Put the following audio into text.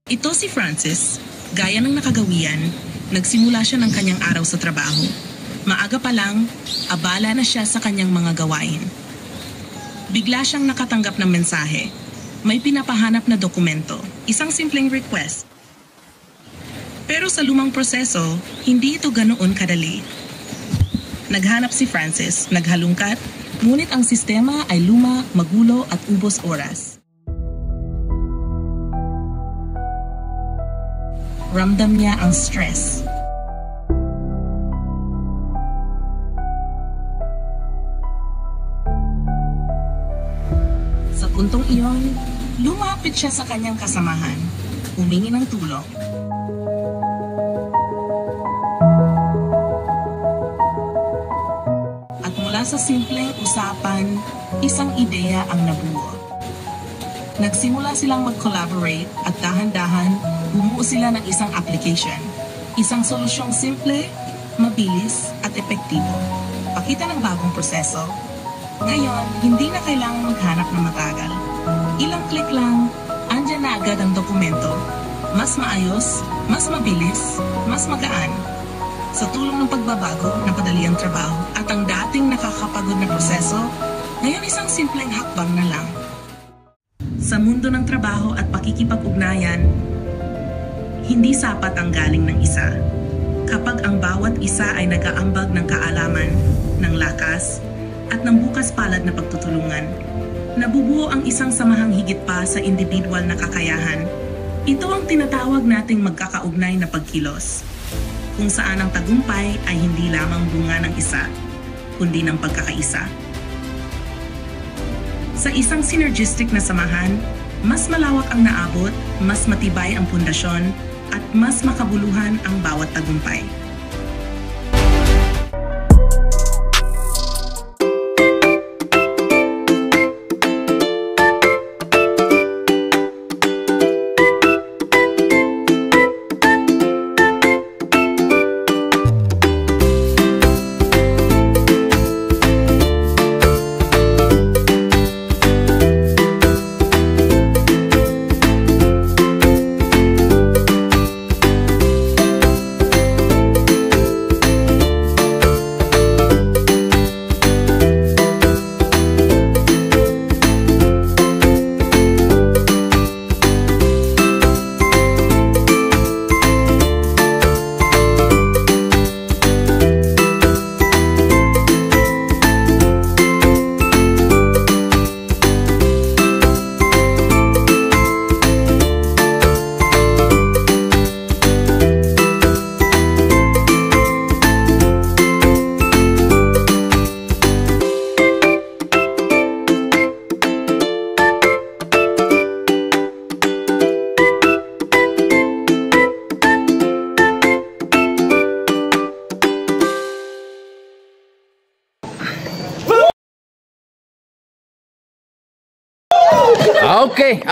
Ito si Francis. Gaya ng nakagawian, nagsimula siya ng kanyang araw sa trabaho. Maaga pa lang, abala na siya sa kanyang mga gawain. Bigla siyang nakatanggap ng mensahe. May pinapahanap na dokumento, isang simpleng request. Pero sa lumang proseso, hindi ito ganoon kadali. Naghanap si Francis, naghalungkat, ngunit ang sistema ay luma, magulo at ubos oras. Ramdam niya ang stress. Sa puntong iyon, lumapit siya sa kanyang kasamahan, humingi ng tulong. At mula sa simpleng usapan, isang ideya ang nabuo. Nagsimula silang mag-collaborate at dahan-dahan bumuo sila ng isang application. Isang solusyong simple, mabilis at epektibo. Pakita ng bagong proseso. Ngayon, hindi na kailangang maghanap ng matagal. Ilang click lang, andyan na agad ang dokumento. Mas maayos, mas mabilis, mas magaan. Sa tulong ng pagbabago, napadali ang trabaho at ang dating nakakapagod na proseso, ngayon isang simpleng hakbang na lang. Sa mundo ng trabaho at pakikipag-ugnayan, hindi sapat ang galing ng isa. Kapag ang bawat isa ay nag-aambag ng kaalaman, ng lakas, at ng bukas palad na pagtutulungan, nabubuo ang isang samahang higit pa sa individual na kakayahan. Ito ang tinatawag nating magkakaugnay na pagkilos, kung saan ang tagumpay ay hindi lamang bunga ng isa, kundi ng pagkakaisa. Sa isang synergistic na samahan, mas malawak ang naabot, mas matibay ang pundasyon, at mas makabuluhan ang bawat tagumpay. Okay.